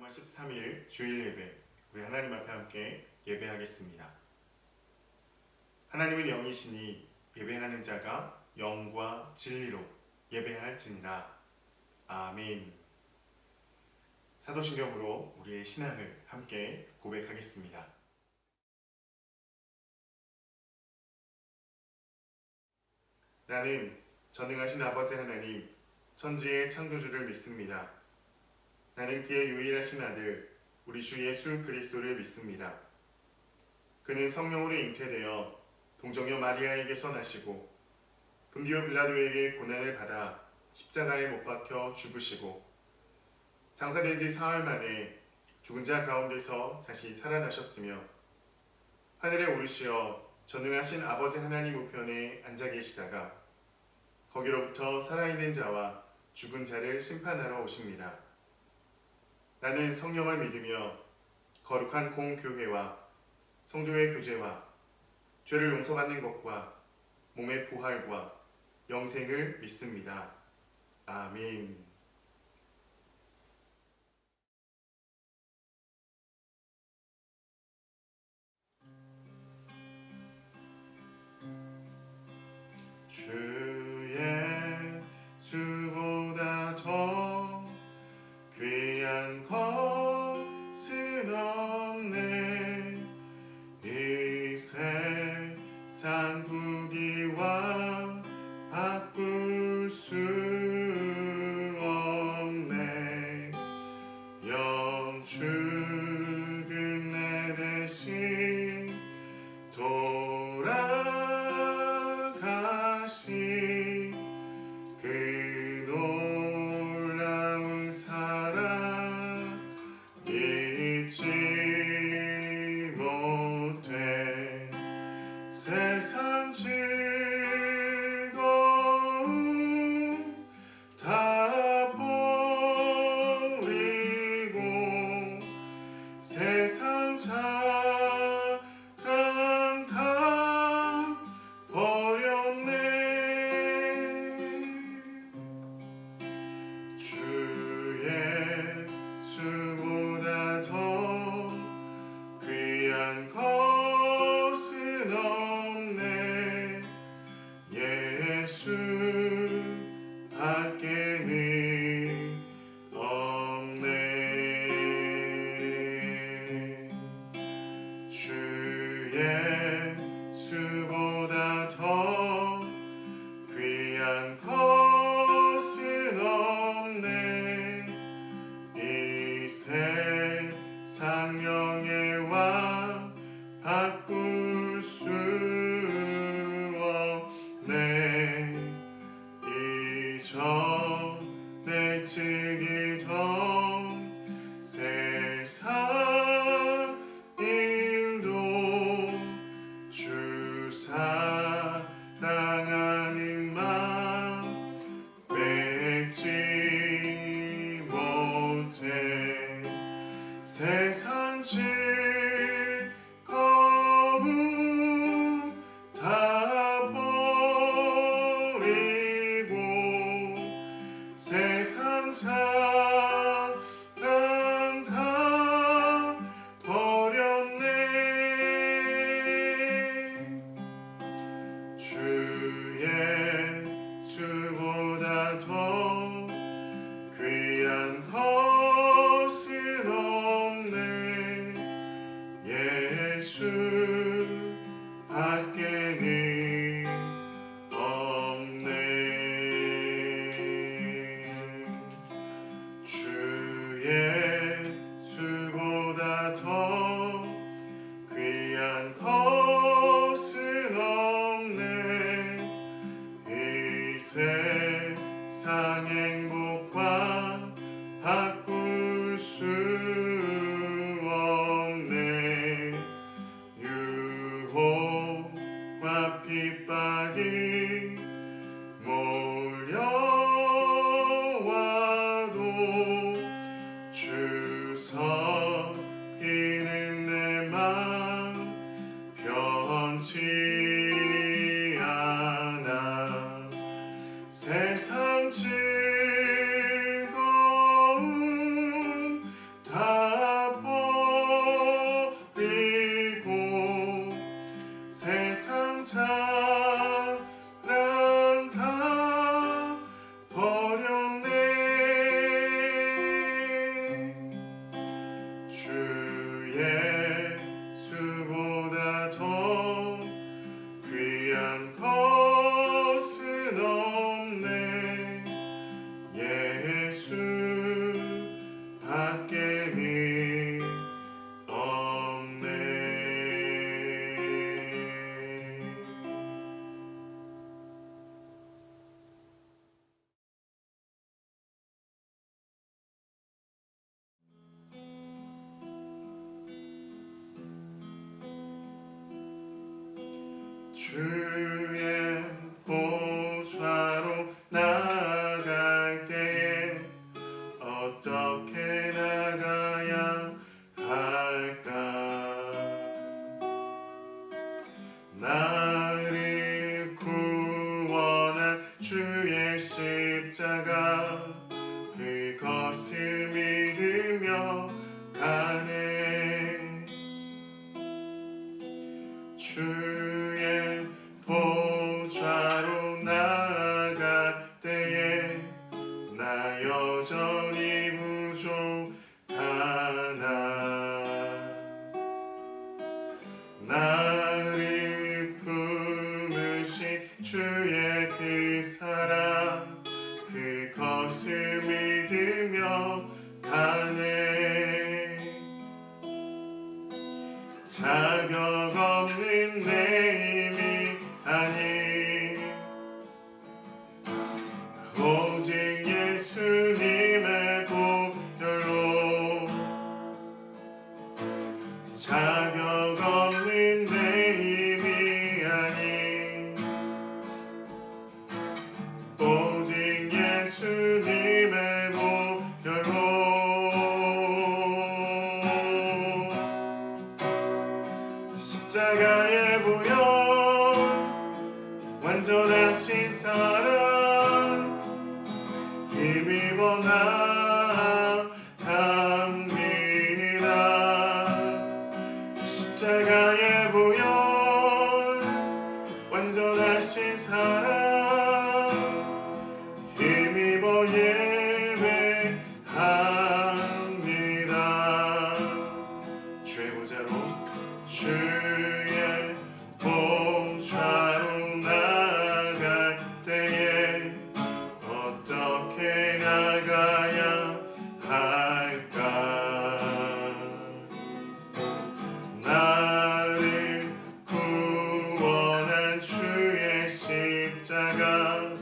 3월 13일 주일 예배, 우리 하나님 앞에 함께 예배하겠습니다. 하나님은 영이시니 예배하는 자가 영과 진리로 예배할지니라. 아멘. 사도신경으로 우리의 신앙을 함께 고백하겠습니다. 나는 전능하신 아버지 하나님, 천지의 창조주를 믿습니다. 나는 그의 유일하신 아들, 우리 주 예수 그리스도를 믿습니다. 그는 성령으로 잉태되어 동정녀 마리아에게서 나시고 본디오 빌라도에게 고난을 받아 십자가에 못 박혀 죽으시고 장사된 지 사흘 만에 죽은 자 가운데서 다시 살아나셨으며 하늘에 오르시어 전능하신 아버지 하나님 우편에 앉아 계시다가 거기로부터 살아있는 자와 죽은 자를 심판하러 오십니다. 나는 성령을 믿으며 거룩한 공교회와 성도의 교제와 죄를 용서받는 것과 몸의 부활과 영생을 믿습니다. 아멘. 주의 수보다 더 귀한 것은 없네. 이 세상 부귀와 바꿀 수 없네. 영축은 내 대신 돌아가신 그 놀라운 사랑 잊지 못해. 세상 즐거움 다 버리고 세상 자랑 다 버렸네. 주의 수보다 더 귀한 것은 없네. 예수 밖에는 없네. 주의 수보다 더 귀한 것은 없네. 이 세상 명예와 바꿀 수 없네. 이전에 즐기던 세상 일도 주 사랑하는 마음 뺏지 못해. 세상 즐거움 다 버리고 세상 사랑 다 버렸네. 주의 수보다 더 귀한 것은 없네. 예수 밖에는 없네. 주의 수보다 더 귀한 것은 없네. 이 세상 행복과 바꿀 수 없네. 유혹과 핍박이 몰려와도 주 섬기는 내 맘 변치 않아. 세상 즐거움 다 주의 보좌로 나아갈 때에 어떻게 나가야 할까? 나를 구원한 주의 십자가 그것을 믿으며 가네. 주의 보좌로 나아갈 때에 나 여전히 부족하나. 나를 품으신 주의 그 사랑 그것을 믿으며 가네. 자격 없는 내 힘이 아닌 오직 예수님의 보혈로 자격 없는 내 힘이 아닌 오직 예수님의 보혈로 십자가의 보혈 완전하신 사랑 힘입어 나갑니다. 십자가의 보혈 완전하신 사랑 힘입어 예배합니다. 주의 보좌로 주의 보좌로 나갈 때에 어떻게 나가야 할까? 나를 구원한 주의 십자가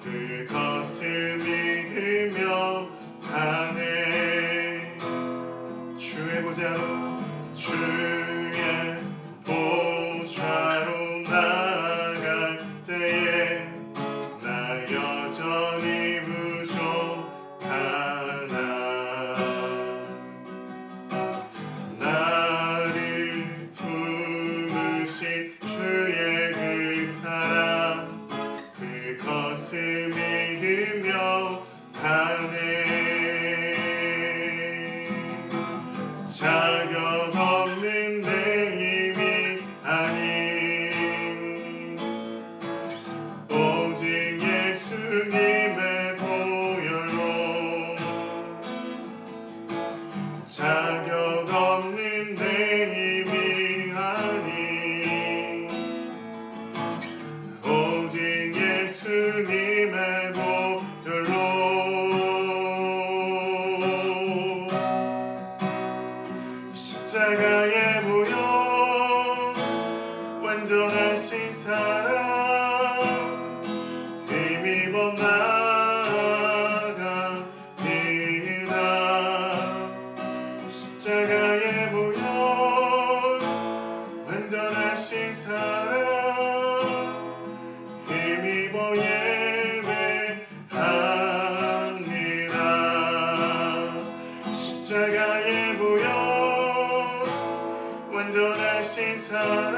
그것을 믿으며 가네. 주의 보좌로 주의 보좌로 나갈 때에 나 여전히 부족하나. 나를 품으신 주의 그 사랑 그것을 믿으며 가네. 자격 없는 내 힘이 아닌 오직 예수님의 보혈로 자격 없는 내 힘이 아닌 오직 예수님의 보혈로 십자가의 보혈 완전하신 사랑 힘입어 나갑니다. 십자가의 보혈 완전하신 사랑 힘입어 예배합니다. 십자가의 보혈 완전하신 사랑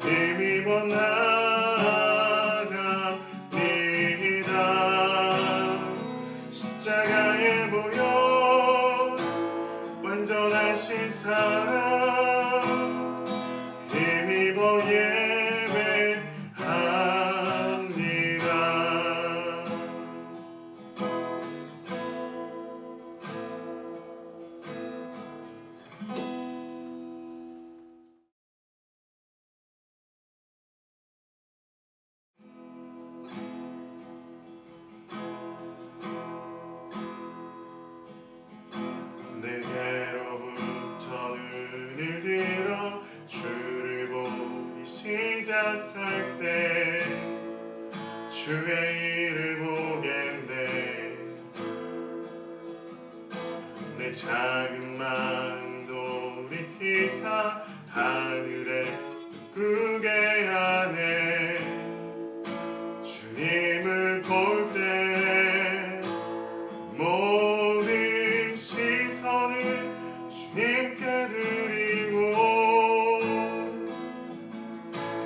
힘입어 나갑니다. 십자가의 보혈 완전하신 사랑 힘입어 예배합니다. 내게로부터 눈을 들어 주를 보기 시작할 때 주의 일을 보겠네. 내 작은 마음 돌이키사 하늘의 기쁘게 하네. 주님을 볼 때 모든 시선을 주님께 드리고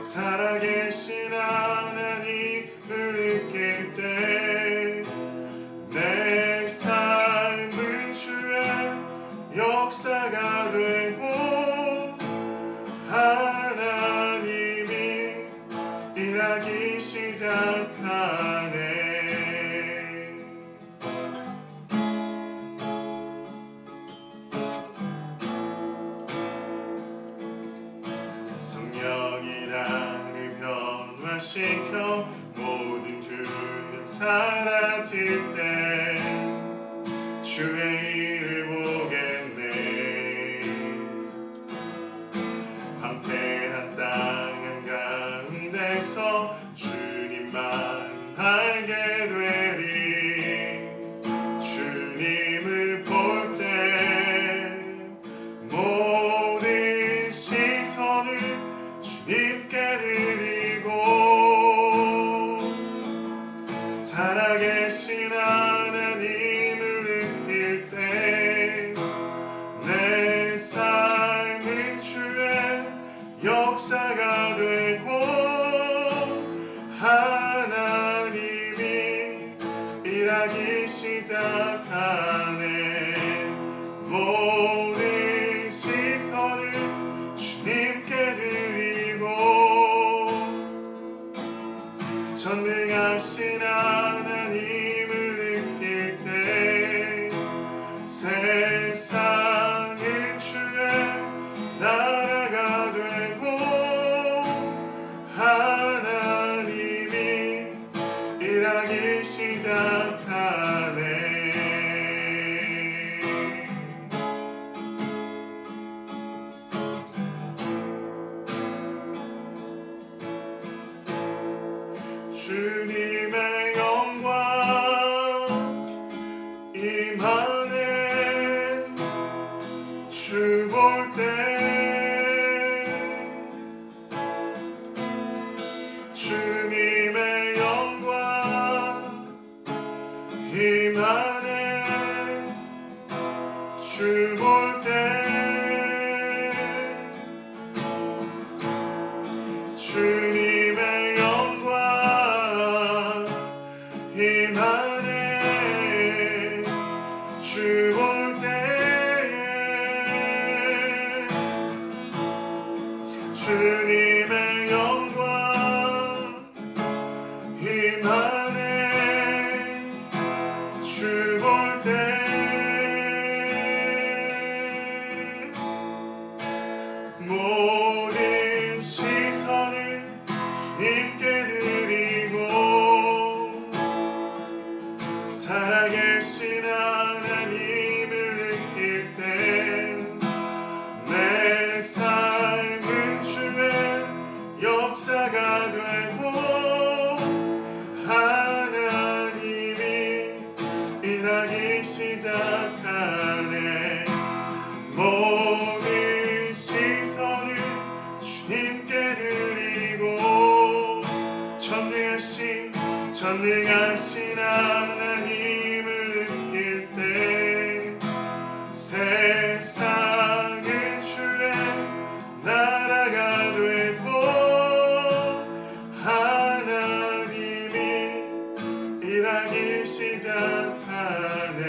살아계신 하나님을 느낄 때 내 삶은 주의 역사가 되고 하나님이 일하기 시작하네. 성령이 나를 변화시켜 모든 주름 사라질 때 주의 일을 보겠네. 황폐한 땅 한가운데서 주님만 알게 되리. 주님을 볼 때 모든 시선을 주님께 드리고 살아계신 하나님을 느낄 때 내 삶은 주의 역사가 되고 하나님이 일하기 시작하네. 모든 시선을 주님께 드리고 전능하신 하나님을 느낄 때 세상은 주의 나라가 되고 하나님이 일하기 시작하네. 주님의 영광 임하네. 주 볼 때 주님의 영광 임하네. 주 볼 때 주님의 영광 임하네. 주 볼 때에 주님의 영광 임하네. 주 볼 때 모든 시선을 주님께 드리고 살아계신 하나님을 느낄 때 내 삶은 주의 역사가 되고 하나님이 일하기 시작하네. 모든 시선을 주님께 드리고 전능하신 하나님을 느낄 때 세상은 주의 나라가 되고 하나님이 일하기 시작하네.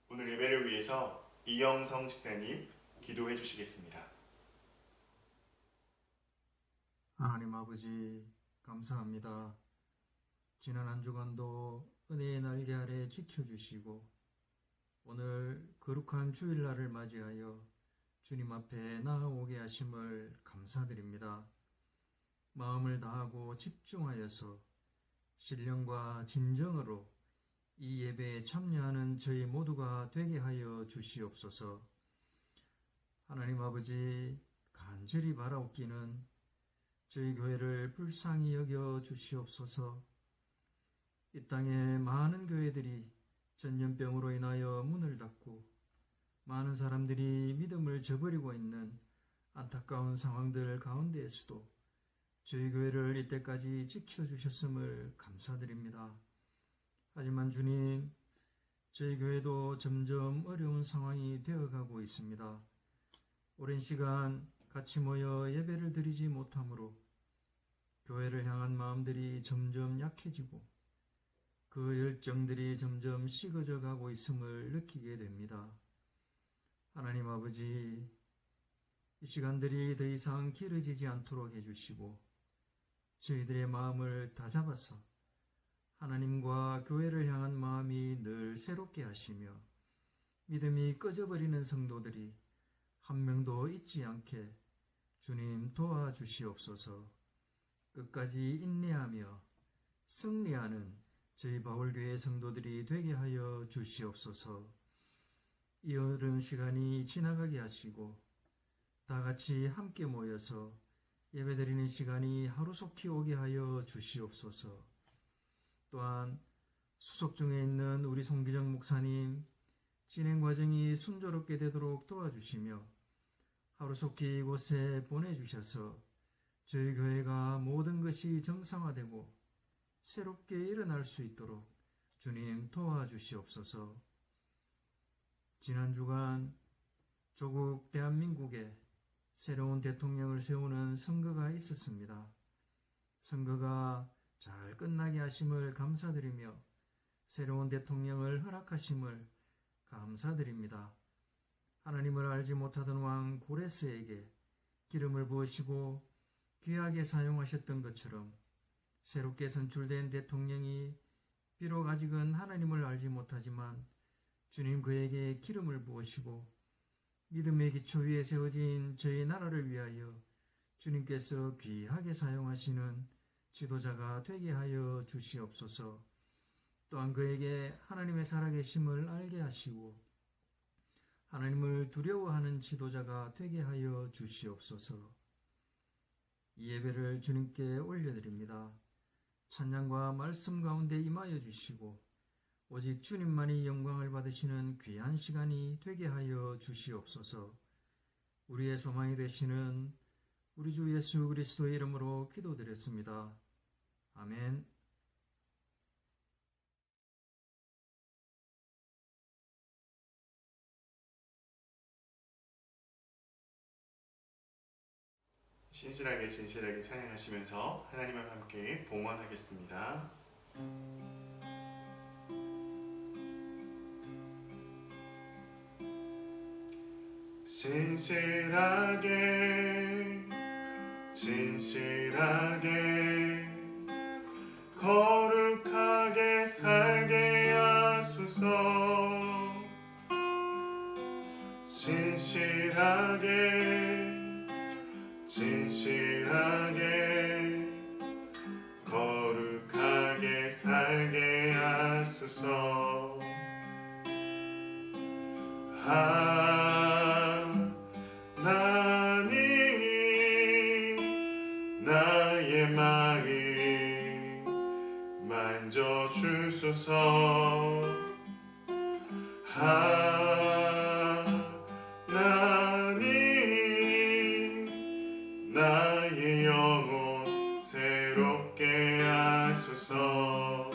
오늘 예배를 위해서 이영성 집사님 기도해 주시겠습니다. 하나님 아버지 감사합니다. 지난 한 주간도 은혜의 날개 아래 지켜주시고 오늘 거룩한 주일날을 맞이하여 주님 앞에 나아오게 하심을 감사드립니다. 마음을 다하고 집중하여서 신령과 진정으로 이 예배에 참여하는 저희 모두가 되게 하여 주시옵소서. 하나님 아버지, 간절히 바라옵기는 저희 교회를 불쌍히 여겨 주시옵소서. 이 땅에 많은 교회들이 전염병으로 인하여 문을 닫고 많은 사람들이 믿음을 저버리고 있는 안타까운 상황들 가운데에서도 저희 교회를 이때까지 지켜주셨음을 감사드립니다. 하지만 주님, 저희 교회도 점점 어려운 상황이 되어가고 있습니다. 오랜 시간 같이 모여 예배를 드리지 못하므로 교회를 향한 마음들이 점점 약해지고 그 열정들이 점점 식어져 가고 있음을 느끼게 됩니다. 하나님 아버지, 이 시간들이 더 이상 길어지지 않도록 해주시고 저희들의 마음을 다잡아서 하나님과 교회를 향한 마음이 늘 새롭게 하시며 믿음이 꺼져버리는 성도들이 한 명도 잊지 않게 주님 도와주시옵소서. 끝까지 인내하며 승리하는 저희 바울교회 성도들이 되게 하여 주시옵소서. 이 어려운 시간이 지나가게 하시고 다 같이 함께 모여서 예배드리는 시간이 하루속히 오게 하여 주시옵소서. 또한 수속 중에 있는 우리 송기정 목사님 진행 과정이 순조롭게 되도록 도와주시며 하루속히 이곳에 보내주셔서 저희 교회가 모든 것이 정상화되고 새롭게 일어날 수 있도록 주님 도와주시옵소서. 지난 주간 조국 대한민국에 새로운 대통령을 세우는 선거가 있었습니다. 선거가 잘 끝나게 하심을 감사드리며 새로운 대통령을 허락하심을 감사드립니다. 하나님을 알지 못하던 왕 고레스에게 기름을 부으시고 귀하게 사용하셨던 것처럼 새롭게 선출된 대통령이 비록 아직은 하나님을 알지 못하지만 주님 그에게 기름을 부으시고 믿음의 기초 위에 세워진 저희 나라를 위하여 주님께서 귀하게 사용하시는 지도자가 되게 하여 주시옵소서. 또한 그에게 하나님의 살아계심을 알게 하시고 하나님을 두려워하는 지도자가 되게 하여 주시옵소서. 이 예배를 주님께 올려드립니다. 찬양과 말씀 가운데 임하여 주시고 오직 주님만이 영광을 받으시는 귀한 시간이 되게 하여 주시옵소서. 우리의 소망이 되시는 우리 주 예수 그리스도의 이름으로 기도드렸습니다. 아멘. 신실하게 진실하게 찬양하시면서 하나님과 함께 봉헌하겠습니다. 진실하게 진실하게 거룩하게 살게 하소서. 진실하게 진실하게 거룩하게 살게 하소서. 하나님 나의 마음 만져주소서. 하나님 나의 영혼 새롭게 하소서.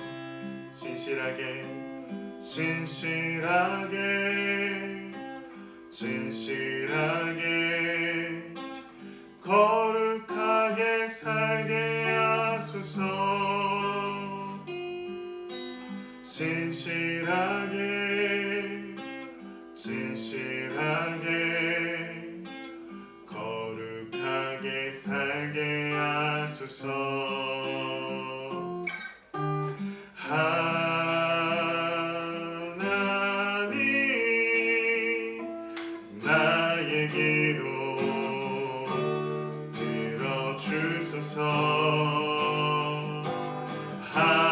진실하게 진실하게 진실하게 거룩하게 살게 하소서. 진실하게 진실하게 거룩하게 살게 하소서. 하나님 나의 기도 들어주소서. 하나님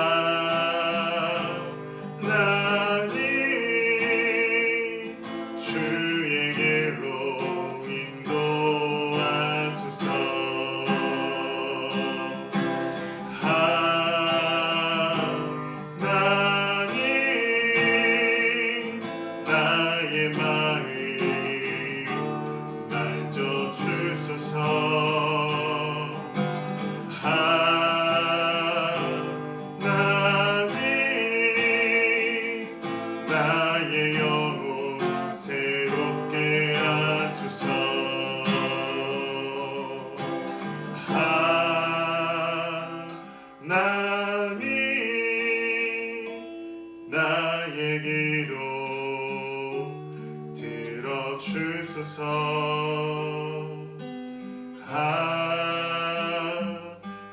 하나님 나의 영혼 새롭게 하소서. 하나님 나의 기도 들어주소서.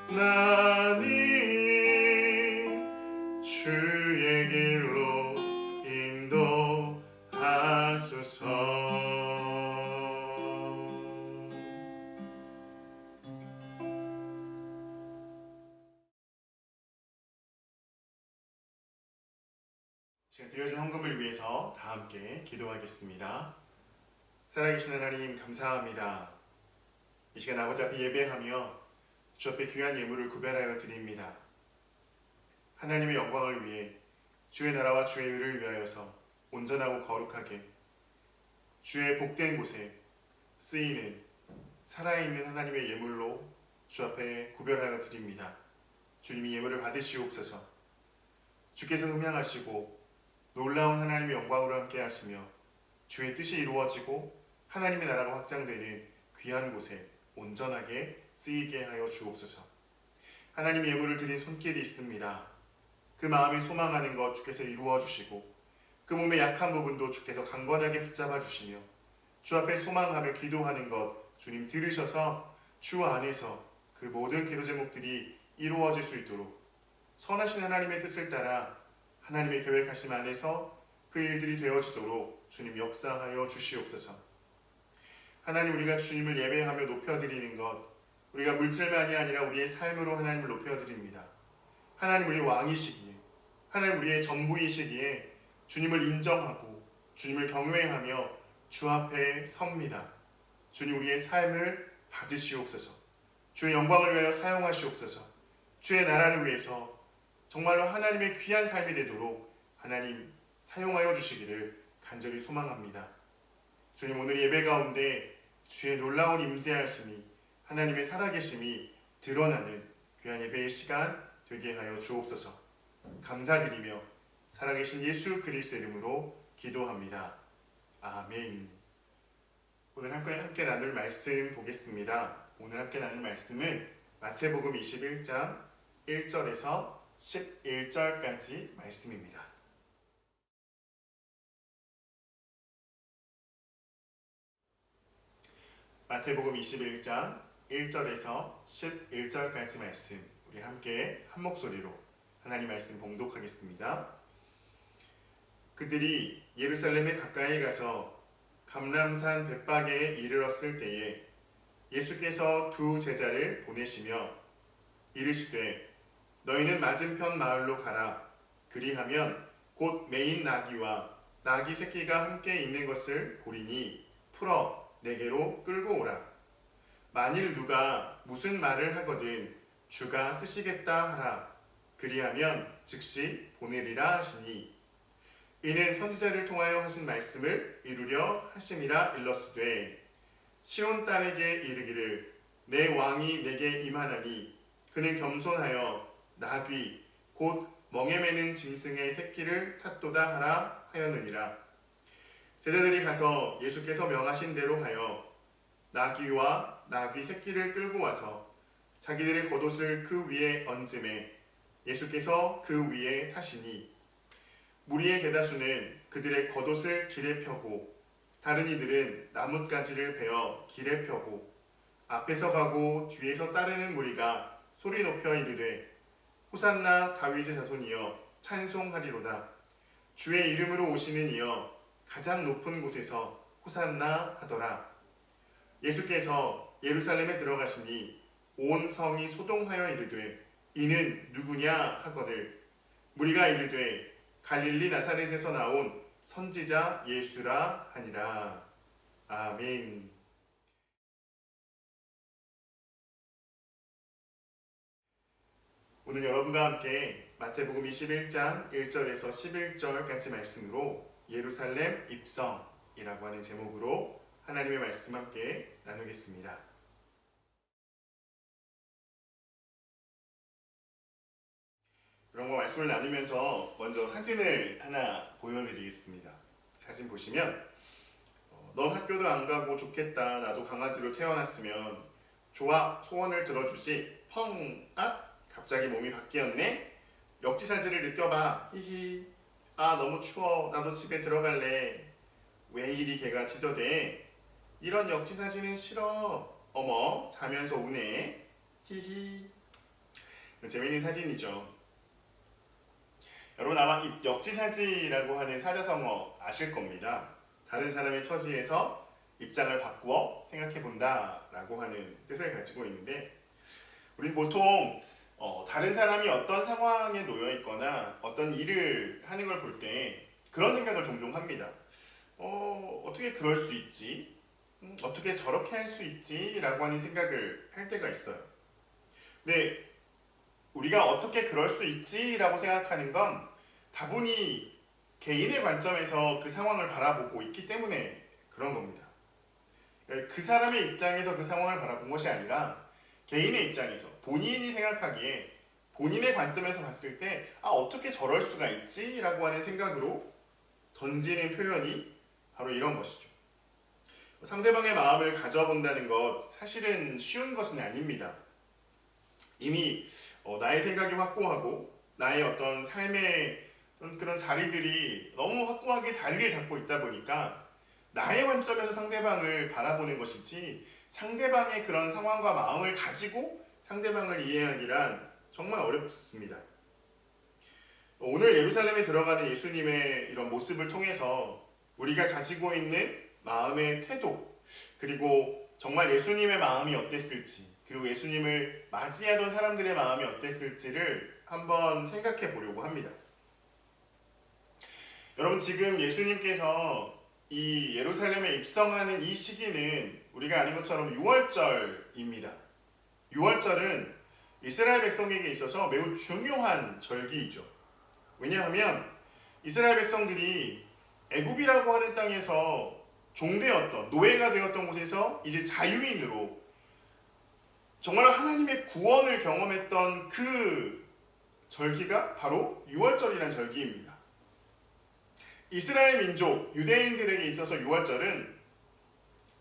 하나님 주의 길로 인도하소서. 제가 드려진 헌금을 위해서 다 함께 기도하겠습니다. 살아계신 하나님 감사합니다. 이 시간 아버지 앞에 예배하며 주 앞에 귀한 예물을 구별하여 드립니다. 하나님의 영광을 위해 주의 나라와 주의 의를 위하여서 온전하고 거룩하게 주의 복된 곳에 쓰이는 살아있는 하나님의 예물로 주 앞에 구별하여 드립니다. 주님이 예물을 받으시옵소서. 주께서 흠양하시고 놀라운 하나님의 영광으로 함께 하시며 주의 뜻이 이루어지고 하나님의 나라가 확장되는 귀한 곳에 온전하게 쓰이게 하여 주옵소서. 하나님의 예물을 드린 손길이 있습니다. 그 마음이 소망하는 것 주께서 이루어 주시고 그 몸의 약한 부분도 주께서 강건하게 붙잡아 주시며 주 앞에 소망하며 기도하는 것 주님 들으셔서 주 안에서 그 모든 기도 제목들이 이루어질 수 있도록 선하신 하나님의 뜻을 따라 하나님의 계획하심 안에서 그 일들이 되어지도록 주님 역사하여 주시옵소서. 하나님, 우리가 주님을 예배하며 높여드리는 것, 우리가 물질만이 아니라 우리의 삶으로 하나님을 높여드립니다. 하나님 우리의 왕이시기에, 하나님 우리의 전부이시기에 주님을 인정하고 주님을 경외하며 주 앞에 섭니다. 주님, 우리의 삶을 받으시옵소서. 주의 영광을 위하여 사용하시옵소서. 주의 나라를 위해서 정말로 하나님의 귀한 삶이 되도록 하나님 사용하여 주시기를 간절히 소망합니다. 주님, 오늘 예배 가운데 주의 놀라운 임재하심이, 하나님의 살아계심이 드러나는 귀한 예배의 시간 되게 하여 주옵소서. 감사드리며 살아계신 예수 그리스도의 이름으로 기도합니다. 아멘. 오늘 함께 나눌 말씀 보겠습니다. 오늘 함께 나눌 말씀은 마태복음 21장 1절에서 11절까지 말씀입니다. 마태복음 21장 1절에서 11절까지 말씀, 우리 함께 한 목소리로 하나님 말씀 봉독하겠습니다. 그들이 예루살렘에 가까이 가서 감람산 벳바게에 이르렀을 때에 예수께서 두 제자를 보내시며 이르시되 너희는 맞은편 마을로 가라. 그리하면 곧 매인 나귀와 나귀 새끼가 함께 있는 것을 보리니 풀어 내게로 끌고 오라. 만일 누가 무슨 말을 하거든 주가 쓰시겠다 하라. 그리하면 즉시 보내리라 하시니 이는 선지자를 통하여 하신 말씀을 이루려 하심이라 일렀으되 시온 딸에게 이르기를 내 왕이 내게 임하나니 그는 겸손하여 나귀 곧 멍에 매는 짐승의 새끼를 탔도다 하라 하였느니라. 제자들이 가서 예수께서 명하신 대로 하여 나귀와 나귀 새끼를 끌고 와서 자기들의 겉옷을 그 위에 얹음에 예수께서 그 위에 타시니 무리의 대다수는 그들의 겉옷을 길에 펴고 다른 이들은 나뭇가지를 베어 길에 펴고 앞에서 가고 뒤에서 따르는 무리가 소리 높여 이르되 호산나 다윗의 자손이여 찬송하리로다. 주의 이름으로 오시는 이여 가장 높은 곳에서 호산나 하더라. 예수께서 예루살렘에 들어가시니 온 성이 소동하여 이르되 이는 누구냐 하거늘 무리가 이르되 갈릴리 나사렛에서 나온 선지자 예수라 하니라. 아멘. 오늘 여러분과 함께 마태복음 21장 1절에서 11절까지 말씀으로 예루살렘 입성이라고 하는 제목으로 하나님의 말씀 함께 나누겠습니다. 말씀을 나누면서 먼저 사진을 하나 보여드리겠습니다. 사진 보시면 넌 학교도 안 가고 좋겠다. 나도 강아지로 태어났으면 좋아. 소원을 들어주지. 펑. 아? 갑자기 몸이 바뀌었네. 역지사지를 느껴봐. 히히. 아 너무 추워. 나도 집에 들어갈래. 왜 이리 개가 짖어대? 이런 역지사지는 싫어. 어머 자면서 우네. 히히. 재밌는 사진이죠. 여러분 아마 이 역지사지라고 하는 사자성어 아실 겁니다. 다른 사람의 처지에서 입장을 바꾸어 생각해 본다 라고 하는 뜻을 가지고 있는데, 우린 보통 다른 사람이 어떤 상황에 놓여 있거나 어떤 일을 하는 걸 볼 때 그런 생각을 종종 합니다. 어떻게 그럴 수 있지? 어떻게 저렇게 할 수 있지? 라고 하는 생각을 할 때가 있어요. 근데 우리가 어떻게 그럴 수 있지? 라고 생각하는 건 다분히 개인의 관점에서 그 상황을 바라보고 있기 때문에 그런 겁니다. 그 사람의 입장에서 그 상황을 바라본 것이 아니라 개인의 입장에서 본인이 생각하기에 본인의 관점에서 봤을 때 어떻게 저럴 수가 있지? 라고 하는 생각으로 던지는 표현이 바로 이런 것이죠. 상대방의 마음을 가져본다는 것 사실은 쉬운 것은 아닙니다. 이미 나의 생각이 확고하고 나의 어떤 삶의 그런 자리들이 너무 확고하게 자리를 잡고 있다 보니까 나의 관점에서 상대방을 바라보는 것이지, 상대방의 그런 상황과 마음을 가지고 상대방을 이해하기란 정말 어렵습니다. 오늘 예루살렘에 들어가는 예수님의 이런 모습을 통해서 우리가 가지고 있는 마음의 태도, 그리고 정말 예수님의 마음이 어땠을지, 그리고 예수님을 맞이하던 사람들의 마음이 어땠을지를 한번 생각해 보려고 합니다. 여러분, 지금 예수님께서 이 예루살렘에 입성하는 이 시기는 우리가 아는 것처럼 유월절입니다. 유월절은 이스라엘 백성에게 있어서 매우 중요한 절기이죠. 왜냐하면 이스라엘 백성들이 애굽이라고 하는 땅에서 종되었던, 노예가 되었던 곳에서 이제 자유인으로 정말 하나님의 구원을 경험했던 그 절기가 바로 유월절이라는 절기입니다. 이스라엘 민족, 유대인들에게 있어서 유월절은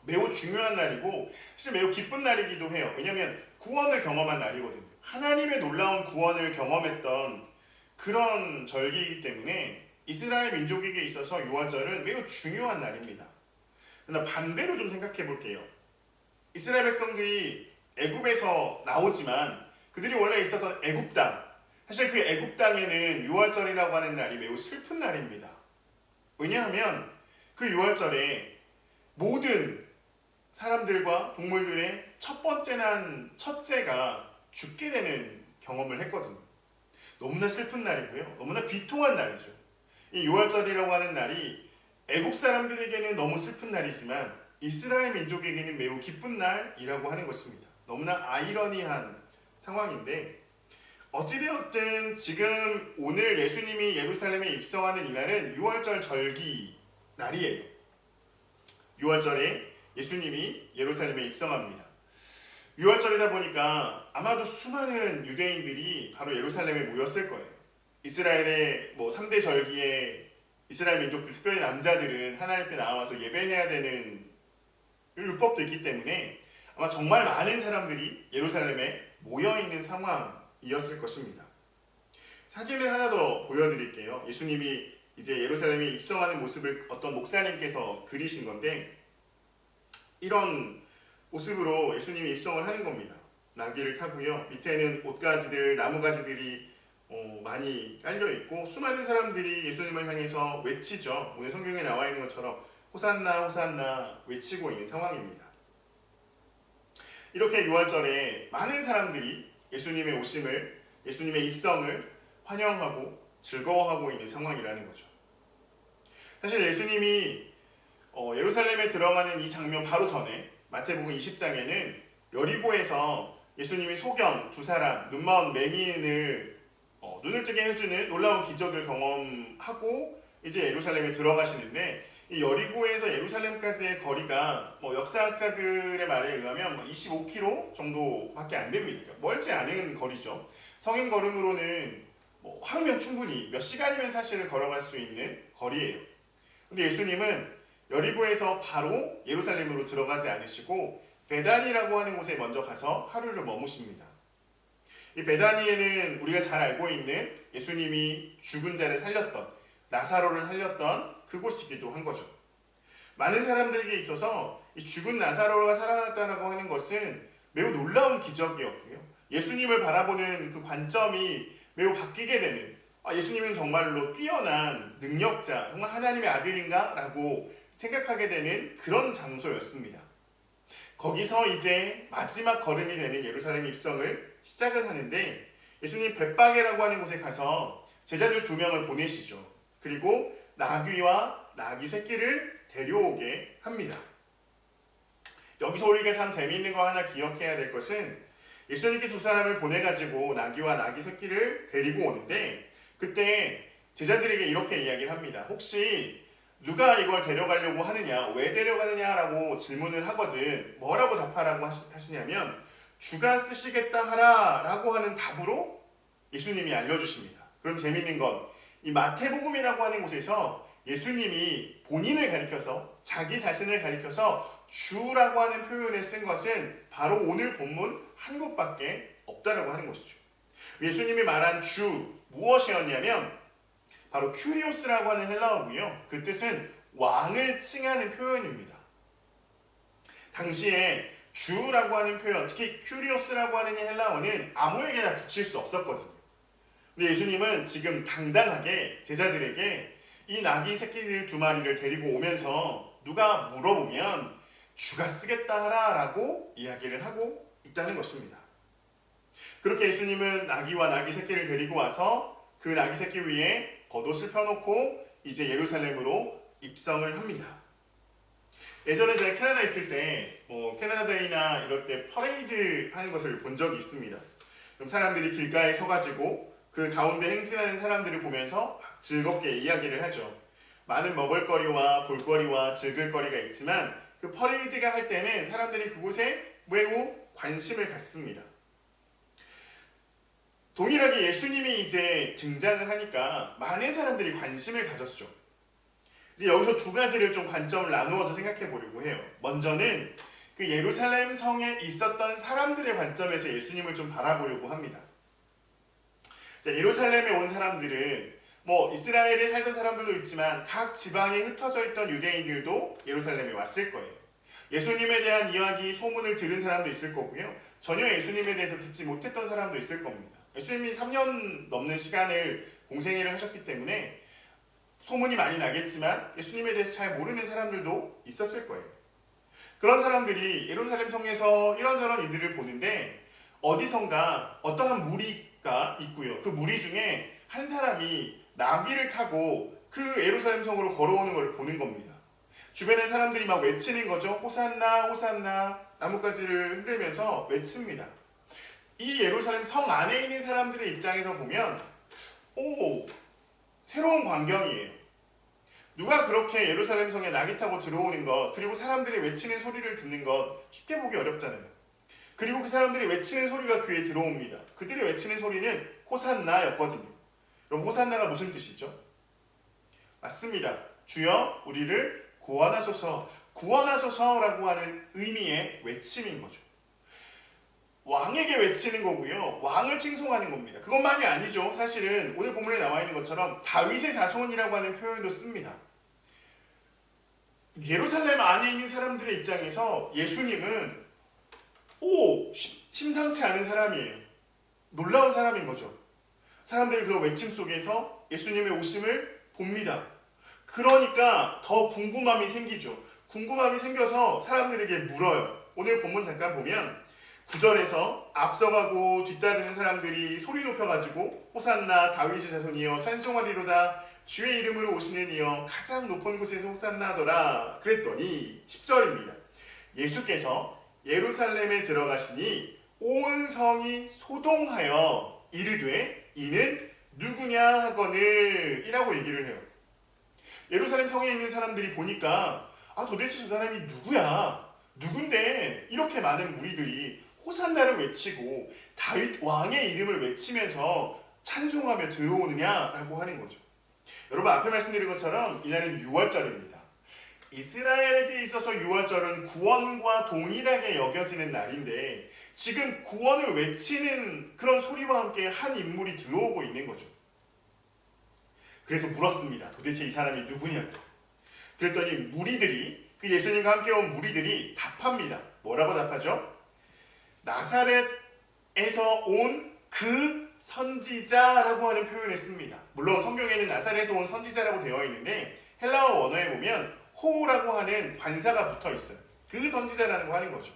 매우 중요한 날이고 사실 매우 기쁜 날이기도 해요. 왜냐하면 구원을 경험한 날이거든요. 하나님의 놀라운 구원을 경험했던 그런 절기이기 때문에 이스라엘 민족에게 있어서 유월절은 매우 중요한 날입니다. 그러나 반대로 좀 생각해 볼게요. 이스라엘 백성들이 애굽에서 나오지만 그들이 원래 있었던 애굽 땅, 사실 그 애굽 땅에는 유월절이라고 하는 날이 매우 슬픈 날입니다. 왜냐하면 그 유월절에 모든 사람들과 동물들의 첫 번째 난 첫째가 죽게 되는 경험을 했거든요. 너무나 슬픈 날이고요. 너무나 비통한 날이죠. 이 유월절이라고 하는 날이 애굽 사람들에게는 너무 슬픈 날이지만 이스라엘 민족에게는 매우 기쁜 날이라고 하는 것입니다. 너무나 아이러니한 상황인데, 어찌되었든 지금 오늘 예수님이 예루살렘에 입성하는 이날은 유월절 절기 날이에요. 유월절에 예수님이 예루살렘에 입성합니다. 유월절이다 보니까 아마도 수많은 유대인들이 바로 예루살렘에 모였을 거예요. 이스라엘의 3대 절기에 이스라엘 민족들, 특별히 남자들은 하나님 앞에 나와서 예배해야 되는 율법도 있기 때문에 아마 정말 많은 사람들이 예루살렘에 모여있는 상황이었을 것입니다. 사진을 하나 더 보여드릴게요. 예수님이 이제 예루살렘에 입성하는 모습을 어떤 목사님께서 그리신 건데, 이런 모습으로 예수님이 입성을 하는 겁니다. 나귀를 타고요. 밑에는 옷가지들, 나무가지들이 많이 깔려있고 수많은 사람들이 예수님을 향해서 외치죠. 오늘 성경에 나와 있는 것처럼 호산나 호산나 외치고 있는 상황입니다. 이렇게 유월절에 많은 사람들이 예수님의 오심을, 예수님의 입성을 환영하고 즐거워하고 있는 상황이라는 거죠. 사실 예수님이 예루살렘에 들어가는 이 장면 바로 전에 마태복음 20장에는 여리고에서 예수님이 소경 두 사람, 눈먼 맹인을 눈을 뜨게 해주는 놀라운 기적을 경험하고 이제 예루살렘에 들어가시는데, 이 여리고에서 예루살렘까지의 거리가 역사학자들의 말에 의하면 25km 정도밖에 안 됩니다. 멀지 않은 거리죠. 성인 걸음으로는 하루면 충분히 몇 시간이면 사실은 걸어갈 수 있는 거리예요. 근데 예수님은 여리고에서 바로 예루살렘으로 들어가지 않으시고 베다니라고 하는 곳에 먼저 가서 하루를 머무십니다. 이 베다니에는 우리가 잘 알고 있는 예수님이 죽은 자를 살렸던, 나사로를 살렸던 그곳이기도 한 거죠. 많은 사람들에게 있어서 이 죽은 나사로가 살아났다고 하는 것은 매우 놀라운 기적이었고요. 예수님을 바라보는 그 관점이 매우 바뀌게 되는, 예수님은 정말로 뛰어난 능력자, 정말 하나님의 아들인가? 라고 생각하게 되는 그런 장소였습니다. 거기서 이제 마지막 걸음이 되는 예루살렘 입성을 시작을 하는데, 예수님 벳바게라고 하는 곳에 가서 제자들 2명을 보내시죠. 그리고 나귀와 나귀 새끼를 데려오게 합니다. 여기서 우리가 참 재미있는 거 하나 기억해야 될 것은, 예수님께 2사람을 보내가지고 나귀와 나귀 새끼를 데리고 오는데, 그때 제자들에게 이렇게 이야기를 합니다. 혹시 누가 이걸 데려가려고 하느냐, 왜 데려가느냐라고 질문을 하거든. 뭐라고 답하라고 하시냐면, 주가 쓰시겠다 하라 라고 하는 답으로 예수님이 알려주십니다. 그런 재미있는 건, 이 마태복음이라고 하는 곳에서 예수님이 본인을 가리켜서, 자기 자신을 가리켜서 주라고 하는 표현을 쓴 것은 바로 오늘 본문 한 곳밖에 없다라고 하는 것이죠. 예수님이 말한 주, 무엇이었냐면 바로 큐리오스라고 하는 헬라어고요. 그 뜻은 왕을 칭하는 표현입니다. 당시에 주라고 하는 표현, 특히 큐리오스라고 하는 헬라어는 아무에게나 붙일 수 없었거든요. 근데 예수님은 지금 당당하게 제자들에게 이 나귀 새끼들 2마리를 데리고 오면서 누가 물어보면 주가 쓰겠다 하라 라고 이야기를 하고 있다는 것입니다. 그렇게 예수님은 나귀와 나귀 새끼를 데리고 와서 그 나귀 새끼 위에 겉옷을 펴놓고 이제 예루살렘으로 입성을 합니다. 예전에 제가 캐나다에 있을 때 캐나다데이나 이럴 때 퍼레이드 하는 것을 본 적이 있습니다. 그럼 사람들이 길가에 서가지고 그 가운데 행진하는 사람들을 보면서 즐겁게 이야기를 하죠. 많은 먹을거리와 볼거리와 즐길거리가 있지만 그 퍼레이드가 할 때는 사람들이 그곳에 매우 관심을 갖습니다. 동일하게 예수님이 이제 등장을 하니까 많은 사람들이 관심을 가졌죠. 이제 여기서 2가지를 좀 관점을 나누어서 생각해 보려고 해요. 먼저는 그 예루살렘 성에 있었던 사람들의 관점에서 예수님을 좀 바라보려고 합니다. 자, 예루살렘에 온 사람들은 이스라엘에 살던 사람들도 있지만 각 지방에 흩어져 있던 유대인들도 예루살렘에 왔을 거예요. 예수님에 대한 이야기, 소문을 들은 사람도 있을 거고요. 전혀 예수님에 대해서 듣지 못했던 사람도 있을 겁니다. 예수님이 3년 넘는 시간을 공생애를 하셨기 때문에 소문이 많이 나겠지만 예수님에 대해서 잘 모르는 사람들도 있었을 거예요. 그런 사람들이 예루살렘 성에서 이런저런 일들을 보는데 어디선가 어떠한 무리가 있고요. 그 무리 중에 한 사람이 나귀를 타고 그 예루살렘 성으로 걸어오는 걸 보는 겁니다. 주변에 사람들이 막 외치는 거죠. 호산나 호산나, 나뭇가지를 흔들면서 외칩니다. 이 예루살렘 성 안에 있는 사람들의 입장에서 보면 새로운 광경이에요. 누가 그렇게 예루살렘 성에 나귀 타고 들어오는 것, 그리고 사람들이 외치는 소리를 듣는 것 쉽게 보기 어렵잖아요. 그리고 그 사람들이 외치는 소리가 귀에 들어옵니다. 그들이 외치는 소리는 호산나였거든요. 그럼 호산나가 무슨 뜻이죠? 맞습니다. 주여 우리를 구원하소서, 구원하소서라고 하는 의미의 외침인 거죠. 왕에게 외치는 거고요. 왕을 칭송하는 겁니다. 그것만이 아니죠. 사실은 오늘 본문에 나와 있는 것처럼 다윗의 자손이라고 하는 표현도 씁니다. 예루살렘 안에 있는 사람들의 입장에서 예수님은 심상치 않은 사람이에요. 놀라운 사람인 거죠. 사람들이 그 외침 속에서 예수님의 오심을 봅니다. 그러니까 더 궁금함이 생기죠. 궁금함이 생겨서 사람들에게 물어요. 오늘 본문 잠깐 보면 9절에서 앞서가고 뒤따르는 사람들이 소리 높여가지고 호산나 다윗의 자손이여 찬송하리로다 주의 이름으로 오시는 이여 가장 높은 곳에서 호산나 하더라 그랬더니 10절입니다. 예수께서 예루살렘에 들어가시니 온 성이 소동하여 이르되 이는 누구냐 하거늘 이라고 얘기를 해요. 예루살렘 성에 있는 사람들이 보니까 도대체 저 사람이 누구야? 누군데 이렇게 많은 무리들이 호산나를 외치고 다윗 왕의 이름을 외치면서 찬송하며 들어오느냐라고 하는 거죠. 여러분 앞에 말씀드린 것처럼 이날은 유월절입니다. 이스라엘에게 있어서 유월절은 구원과 동일하게 여겨지는 날인데 지금 구원을 외치는 그런 소리와 함께 한 인물이 들어오고 있는 거죠. 그래서 물었습니다. 도대체 이 사람이 누구냐고. 그랬더니 무리들이, 그 예수님과 함께 온 무리들이 답합니다. 뭐라고 답하죠? 나사렛에서 온 그 선지자라고 하는 표현을 씁니다. 물론 성경에는 나사렛에서 온 선지자라고 되어 있는데 헬라어 원어에 보면 호라고 하는 관사가 붙어 있어요. 그 선지자라는 거 하는 거죠.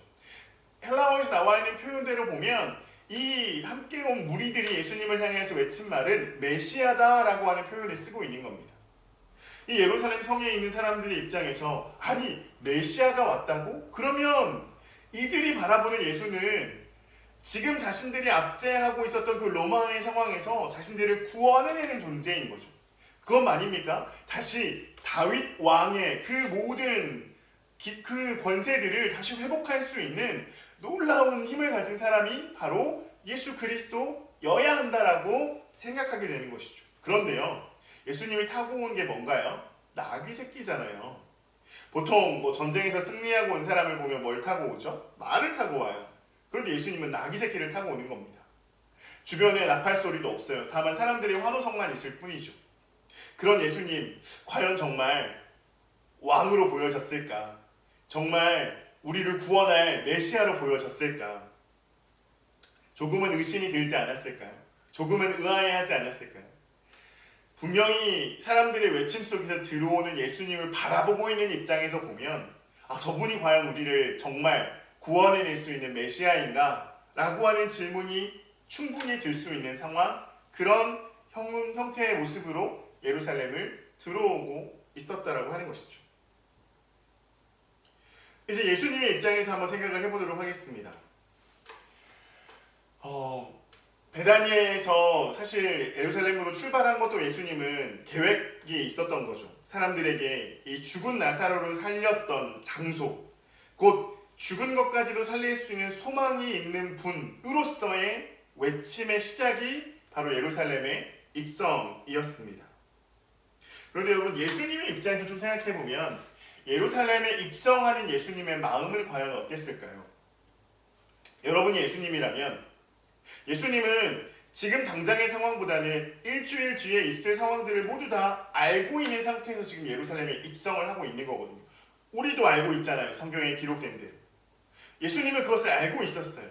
헬라어에서 나와 있는 표현대로 보면 이 함께 온 무리들이 예수님을 향해서 외친 말은 메시아다라고 하는 표현을 쓰고 있는 겁니다. 이 예루살렘 성에 있는 사람들의 입장에서 아니 메시아가 왔다고? 그러면 이들이 바라보는 예수는 지금 자신들이 압제하고 있었던 그 로마의 상황에서 자신들을 구원해내는 존재인 거죠. 그건 아닙니까? 다시 다윗 왕의 그 모든 그 권세들을 다시 회복할 수 있는 놀라운 힘을 가진 사람이 바로 예수 그리스도여야 한다라고 생각하게 되는 것이죠. 그런데요, 예수님이 타고 온 게 뭔가요? 나귀 새끼잖아요. 보통 뭐 전쟁에서 승리하고 온 사람을 보면 뭘 타고 오죠? 말을 타고 와요. 그런데 예수님은 나귀 새끼를 타고 오는 겁니다. 주변에 나팔 소리도 없어요. 다만 사람들의 환호성만 있을 뿐이죠. 그런 예수님, 과연 정말 왕으로 보여졌을까? 정말 우리를 구원할 메시아로 보여졌을까? 조금은 의심이 들지 않았을까요? 조금은 의아해하지 않았을까요? 분명히 사람들의 외침 속에서 들어오는 예수님을 바라보고 있는 입장에서 보면 저분이 과연 우리를 정말 구원해낼 수 있는 메시아인가? 라고 하는 질문이 충분히 들 수 있는 상황, 그런 형태의 모습으로 예루살렘을 들어오고 있었다라고 하는 것이죠. 이제 예수님의 입장에서 한번 생각을 해보도록 하겠습니다. 베다니에서 사실 예루살렘으로 출발한 것도 예수님은 계획이 있었던 거죠. 사람들에게 이 죽은 나사로를 살렸던 장소, 곧 죽은 것까지도 살릴 수 있는 소망이 있는 분으로서의 외침의 시작이 바로 예루살렘의 입성이었습니다. 그런데 여러분, 예수님의 입장에서 좀 생각해보면 예루살렘에 입성하는 예수님의 마음은 과연 어땠을까요? 여러분이 예수님이라면 예수님은 지금 당장의 상황보다는 일주일 뒤에 있을 상황들을 모두 다 알고 있는 상태에서 지금 예루살렘에 입성을 하고 있는 거거든요. 우리도 알고 있잖아요. 성경에 기록된 대로. 예수님은 그것을 알고 있었어요.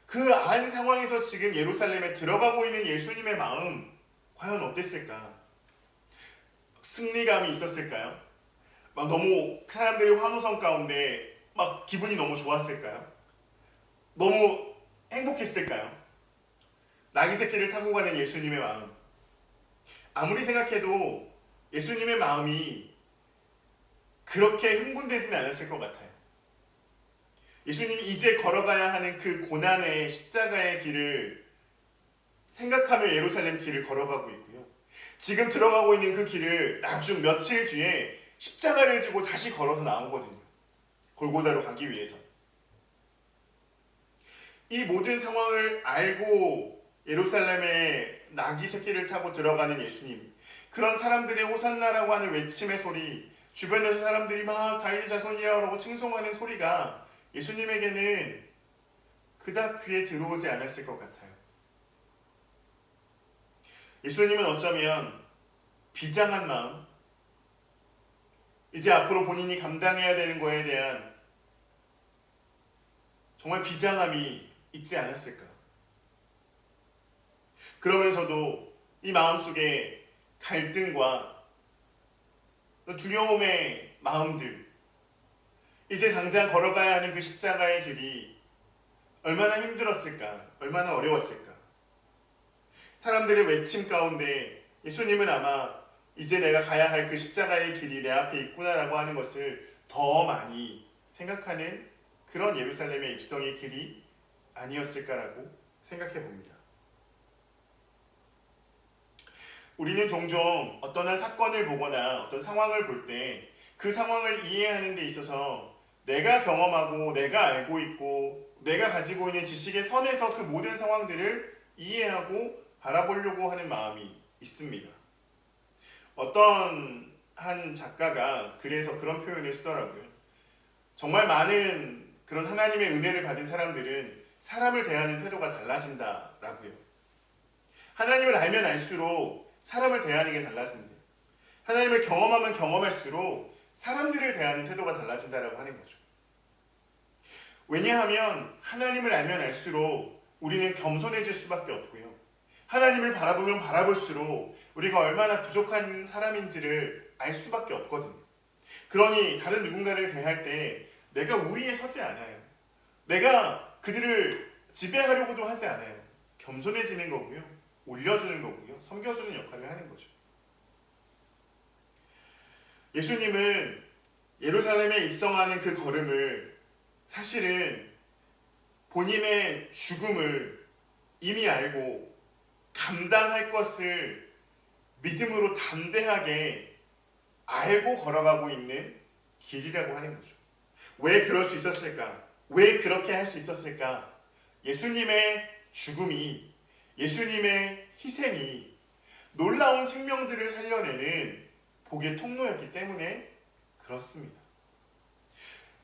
그 안 상황에서 지금 예루살렘에 들어가고 있는 예수님의 마음 과연 어땠을까? 승리감이 있었을까요? 막 너무 사람들이 환호성 가운데 막 기분이 너무 좋았을까요? 너무 행복했을까요? 나귀 새끼를 타고 가는 예수님의 마음. 아무리 생각해도 예수님의 마음이 그렇게 흥분되지는 않았을 것 같아요. 예수님이 이제 걸어가야 하는 그 고난의 십자가의 길을 생각하며 예루살렘 길을 걸어가고 있고요. 지금 들어가고 있는 그 길을 나중 며칠 뒤에 십자가를 지고 다시 걸어서 나오거든요. 골고다로 가기 위해서. 이 모든 상황을 알고 예루살렘에 나귀 새끼를 타고 들어가는 예수님, 그런 사람들의 호산나라고 하는 외침의 소리, 주변에서 사람들이 막 다윗의 자손이라고 칭송하는 소리가 예수님에게는 그닥 귀에 들어오지 않았을 것 같아요. 예수님은 어쩌면 비장한 마음, 이제 앞으로 본인이 감당해야 되는 거에 대한 정말 비장함이 있지 않았을까? 그러면서도 이 마음속에 갈등과 두려움의 마음들, 이제 당장 걸어가야 하는 그 십자가의 길이 얼마나 힘들었을까? 얼마나 어려웠을까? 사람들의 외침 가운데 예수님은 아마 이제 내가 가야 할 그 십자가의 길이 내 앞에 있구나라고 하는 것을 더 많이 생각하는 그런 예루살렘의 입성의 길이 아니었을까라고 생각해 봅니다. 우리는 종종 어떤 한 사건을 보거나 어떤 상황을 볼 때 그 상황을 이해하는 데 있어서 내가 경험하고 내가 알고 있고 내가 가지고 있는 지식의 선에서 그 모든 상황들을 이해하고 바라보려고 하는 마음이 있습니다. 어떤 한 작가가 글에서 그런 표현을 쓰더라고요. 정말 많은 그런 하나님의 은혜를 받은 사람들은 사람을 대하는 태도가 달라진다라고요. 하나님을 알면 알수록 사람을 대하는 게 달라집니다. 하나님을 경험하면 경험할수록 사람들을 대하는 태도가 달라진다라고 하는 거죠. 왜냐하면 하나님을 알면 알수록 우리는 겸손해질 수밖에 없고요. 하나님을 바라보면 바라볼수록 우리가 얼마나 부족한 사람인지를 알 수밖에 없거든요. 그러니 다른 누군가를 대할 때 내가 우위에 서지 않아요. 내가 그들을 지배하려고도 하지 않아요. 겸손해지는 거고요. 올려주는 거고요. 섬겨주는 역할을 하는 거죠. 예수님은 예루살렘에 입성하는 그 걸음을 사실은 본인의 죽음을 이미 알고 감당할 것을 믿음으로 담대하게 알고 걸어가고 있는 길이라고 하는 거죠. 왜 그럴 수 있었을까? 왜 그렇게 할 수 있었을까? 예수님의 죽음이, 예수님의 희생이 놀라운 생명들을 살려내는 복의 통로였기 때문에 그렇습니다.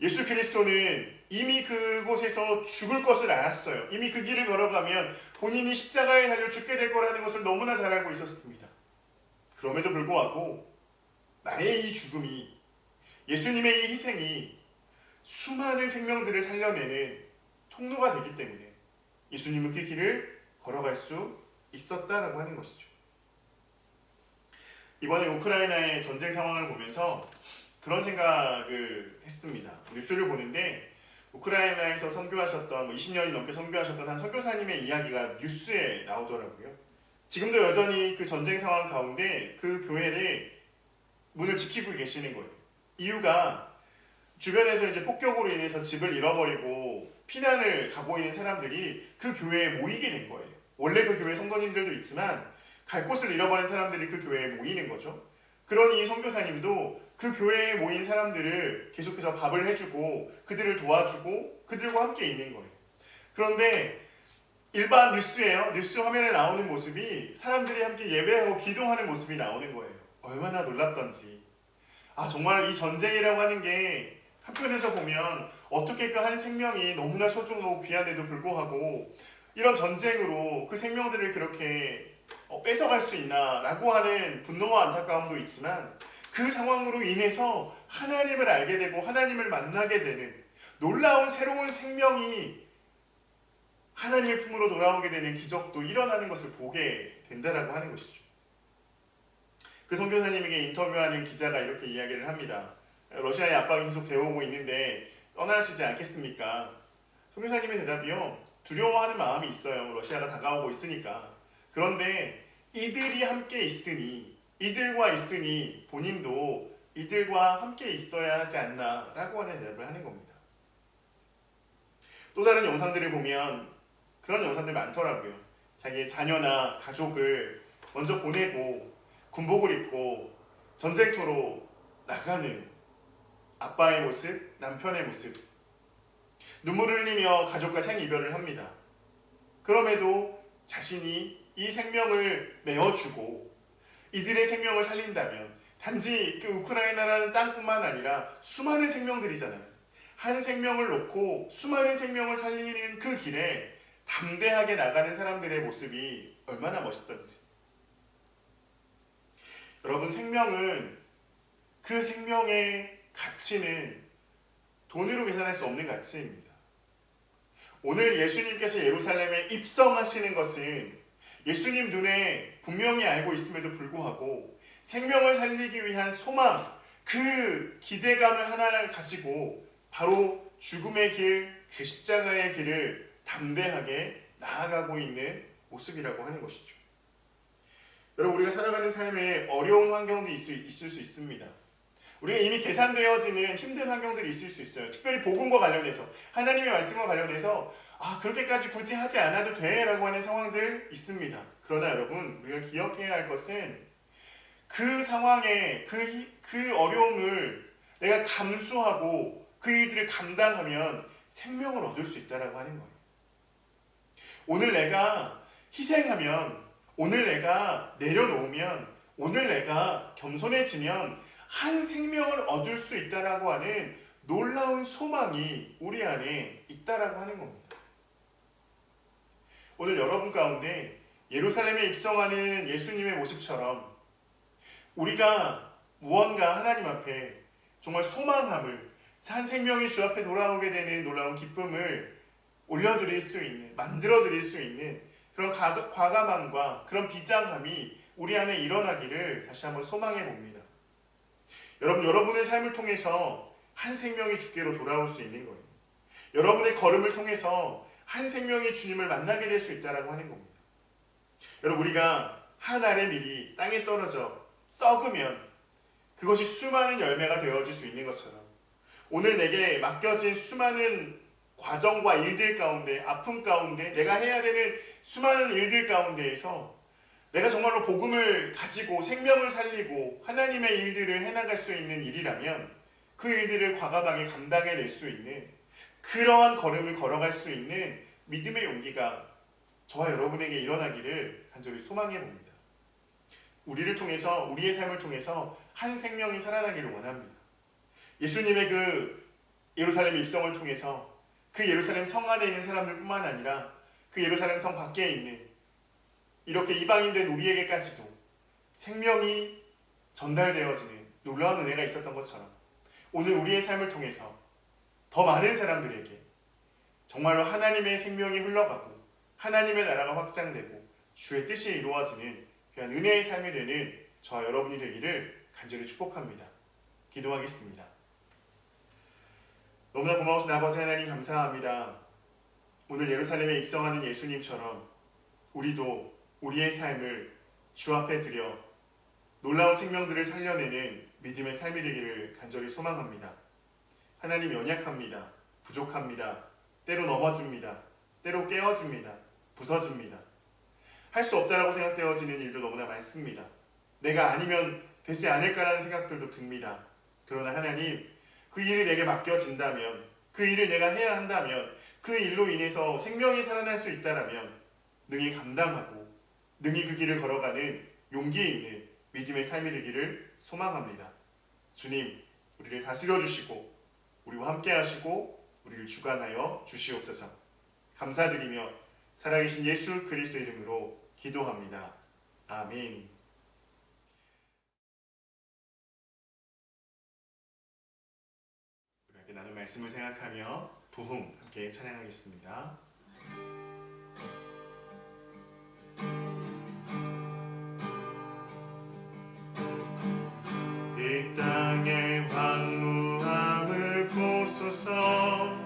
예수 그리스도는 이미 그곳에서 죽을 것을 알았어요. 이미 그 길을 걸어가면 본인이 십자가에 달려 죽게 될 거라는 것을 너무나 잘 알고 있었습니다. 그럼에도 불구하고 나의 이 죽음이, 예수님의 이 희생이 수많은 생명들을 살려내는 통로가 되기 때문에 예수님은 그 길을 걸어갈 수 있었다라고 하는 것이죠. 이번에 우크라이나의 전쟁 상황을 보면서 그런 생각을 했습니다. 뉴스를 보는데 우크라이나에서 선교하셨던 20년이 넘게 선교하셨던 한 선교사님의 이야기가 뉴스에 나오더라고요. 지금도 여전히 그 전쟁 상황 가운데 그 교회를 문을 지키고 계시는 거예요. 이유가 주변에서 이제 폭격으로 인해서 집을 잃어버리고 피난을 가고 있는 사람들이 그 교회에 모이게 된 거예요. 원래 그 교회 성도님들도 있지만 갈 곳을 잃어버린 사람들이 그 교회에 모이는 거죠. 그러니 이 선교사님도 그 교회에 모인 사람들을 계속해서 밥을 해주고 그들을 도와주고 그들과 함께 있는 거예요. 그런데 일반 뉴스예요. 뉴스 화면에 나오는 모습이 사람들이 함께 예배하고 기도하는 모습이 나오는 거예요. 얼마나 놀랍던지. 정말 이 전쟁이라고 하는 게 한편에서 보면 어떻게 그 한 생명이 너무나 소중하고 귀한데도 불구하고 이런 전쟁으로 그 생명들을 그렇게 뺏어갈 수 있나라고 하는 분노와 안타까움도 있지만 그 상황으로 인해서 하나님을 알게 되고 하나님을 만나게 되는 놀라운 새로운 생명이 하나님의 품으로 돌아오게 되는 기적도 일어나는 것을 보게 된다라고 하는 것이죠. 그 선교사님에게 인터뷰하는 기자가 이렇게 이야기를 합니다. 러시아의 압박이 계속 되어오고 있는데 떠나시지 않겠습니까? 선교사님의 대답이요. 두려워하는 마음이 있어요. 러시아가 다가오고 있으니까. 그런데 이들이 함께 있으니, 이들과 있으니 본인도 이들과 함께 있어야 하지 않나 라고 하는 대답을 하는 겁니다. 또 다른 영상들을 보면 그런 영상들 많더라고요. 자기의 자녀나 가족을 먼저 보내고 군복을 입고 전쟁터로 나가는 아빠의 모습, 남편의 모습, 눈물을 흘리며 가족과 생이별을 합니다. 그럼에도 자신이 이 생명을 내어주고 이들의 생명을 살린다면 단지 그 우크라이나라는 땅뿐만 아니라 수많은 생명들이잖아요. 한 생명을 놓고 수많은 생명을 살리는 그 길에 담대하게 나가는 사람들의 모습이 얼마나 멋있던지. 여러분, 생명은, 그 생명의 가치는 돈으로 계산할 수 없는 가치입니다. 오늘 예수님께서 예루살렘에 입성하시는 것은 예수님 눈에 분명히 알고 있음에도 불구하고 생명을 살리기 위한 소망, 그 기대감을 하나를 가지고 바로 죽음의 길, 그 십자가의 길을 담대하게 나아가고 있는 모습이라고 하는 것이죠. 여러분, 우리가 살아가는 삶에 어려운 환경도 있을 수 있습니다. 우리가 이미 계산되어지는 힘든 환경들이 있을 수 있어요. 특별히 복음과 관련해서, 하나님의 말씀과 관련해서 그렇게까지 굳이 하지 않아도 돼 라고 하는 상황들 있습니다. 그러나 여러분, 우리가 기억해야 할 것은 그 상황에 그 어려움을 내가 감수하고 그 일들을 감당하면 생명을 얻을 수 있다라고 하는 거예요. 오늘 내가 희생하면 오늘 내가 내려놓으면, 오늘 내가 겸손해지면 한 생명을 얻을 수 있다라고 하는 놀라운 소망이 우리 안에 있다라고 하는 겁니다. 오늘 여러분 가운데 예루살렘에 입성하는 예수님의 모습처럼 우리가 무언가 하나님 앞에 정말 소망함을, 한 생명이 주 앞에 돌아오게 되는 놀라운 기쁨을 올려드릴 수 있는, 만들어드릴 수 있는 그런 과감함과 그런 비장함이 우리 안에 일어나기를 다시 한번 소망해 봅니다. 여러분, 여러분의 삶을 통해서 한 생명이 주께로 돌아올 수 있는 거예요. 여러분의 걸음을 통해서 한 생명이 주님을 만나게 될 수 있다라고 하는 겁니다. 여러분, 우리가 한 알의 밀이 땅에 떨어져 썩으면 그것이 수많은 열매가 되어질 수 있는 것처럼, 오늘 내게 맡겨진 수많은 과정과 일들 가운데, 아픔 가운데, 내가 해야 되는 수많은 일들 가운데에서 내가 정말로 복음을 가지고 생명을 살리고 하나님의 일들을 해나갈 수 있는 일이라면 그 일들을 과감하게 감당해낼 수 있는, 그러한 걸음을 걸어갈 수 있는 믿음의 용기가 저와 여러분에게 일어나기를 간절히 소망해 봅니다. 우리를 통해서, 우리의 삶을 통해서 한 생명이 살아나기를 원합니다. 예수님의 그 예루살렘 입성을 통해서 그 예루살렘 성 안에 있는 사람들뿐만 아니라 그 예루살렘 성 밖에 있는 이렇게 이방인된 우리에게까지도 생명이 전달되어지는 놀라운 은혜가 있었던 것처럼, 오늘 우리의 삶을 통해서 더 많은 사람들에게 정말로 하나님의 생명이 흘러가고 하나님의 나라가 확장되고 주의 뜻이 이루어지는 귀한 은혜의 삶이 되는 저와 여러분이 되기를 간절히 축복합니다. 기도하겠습니다. 너무나 고마우신 아버지 하나님, 감사합니다. 오늘 예루살렘에 입성하는 예수님처럼 우리도 우리의 삶을 주 앞에 드려 놀라운 생명들을 살려내는 믿음의 삶이 되기를 간절히 소망합니다. 하나님, 연약합니다. 부족합니다. 때로 넘어집니다. 때로 깨어집니다. 부서집니다. 할 수 없다라고 생각되어지는 일도 너무나 많습니다. 내가 아니면 되지 않을까라는 생각들도 듭니다. 그러나 하나님, 그 일이 내게 맡겨진다면, 그 일을 내가 해야 한다면, 그 일로 인해서 생명이 살아날 수 있다라면 능히 감당하고 능히 그 길을 걸어가는 용기 있는 믿음의 삶이 되기를 소망합니다. 주님, 우리를 다스려 주시고 우리와 함께 하시고 우리를 주관하여 주시옵소서. 감사드리며 살아계신 예수 그리스도 이름으로 기도합니다. 아멘. 우리에게 나눈 말씀을 생각하며 부흥 함께 찬양하겠습니다. 이 땅의 황무함을 보소서.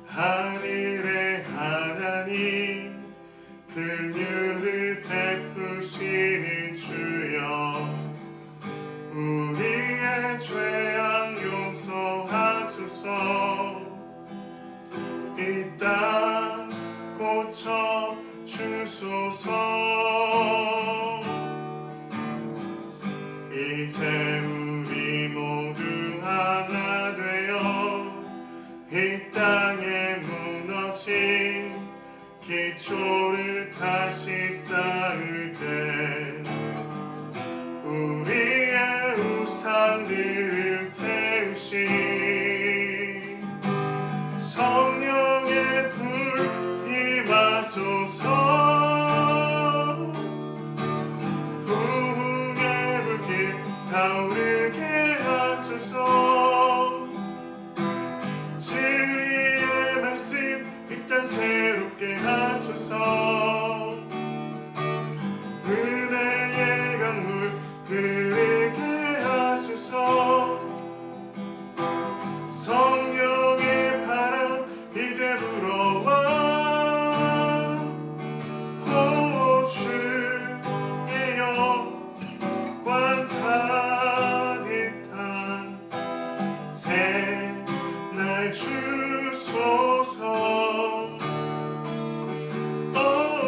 하늘의 하나님, 긍휼을 베푸시는 주여, 우리의 죄악 용서하소서. 이 땅 고쳐 주소서. 이제 우리 모두 하나 되어 이 땅에 무너진 기초를 다시 쌓을 때 우리의 우상들을 태우신 성령의 불 임하소서. 부흥의 불길 타오르게 하소서. 진리의 말씀 이 땅 새롭게 하소서. 은혜의 강물 흐르게 하소서. 성령의 바람 이제 불어와. 오 주의 영광 가득한 새날 주소서. 오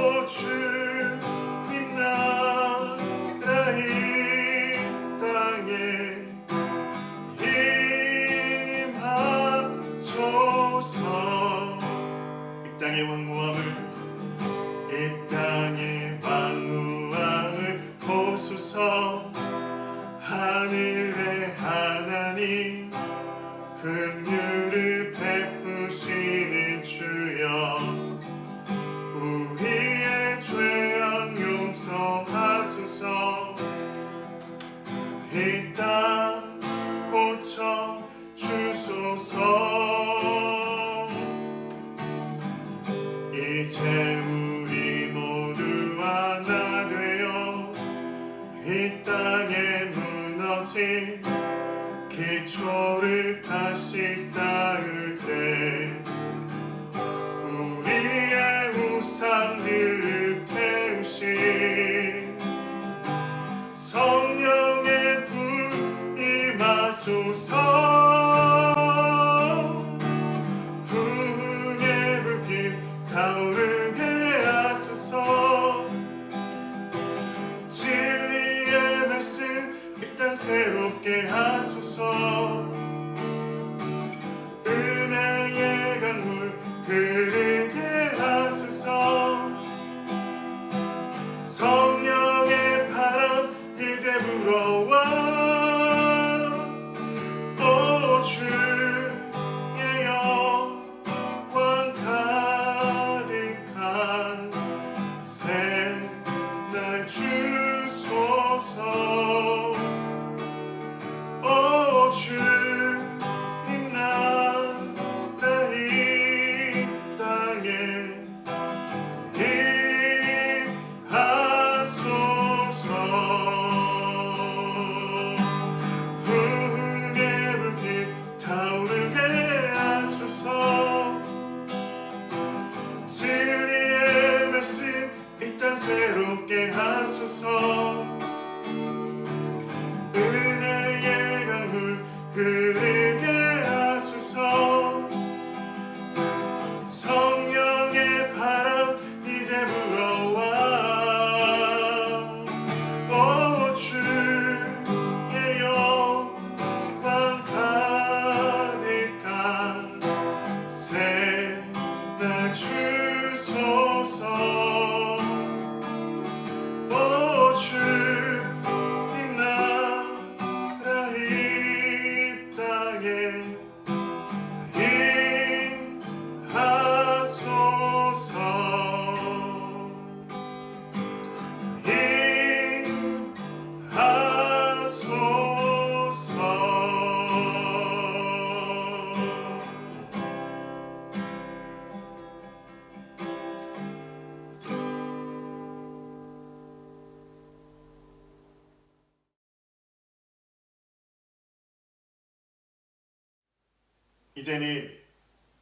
이제는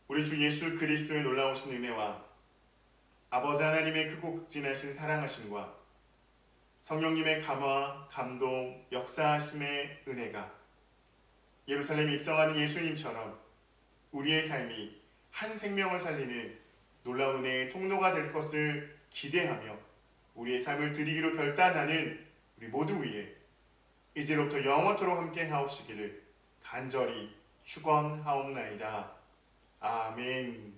우리 주 예수 그리스도의 놀라우신 은혜와 아버지 하나님의 크고 극진하신 사랑하심과 성령님의 감화, 감동, 역사하심의 은혜가 예루살렘에 입성하는 예수님처럼 우리의 삶이 한 생명을 살리는 놀라운 은혜의 통로가 될 것을 기대하며 우리의 삶을 드리기로 결단하는 우리 모두 위에 이제로부터 영원토록 함께 하옵시기를 간절히 축원하옵나이다. 아멘.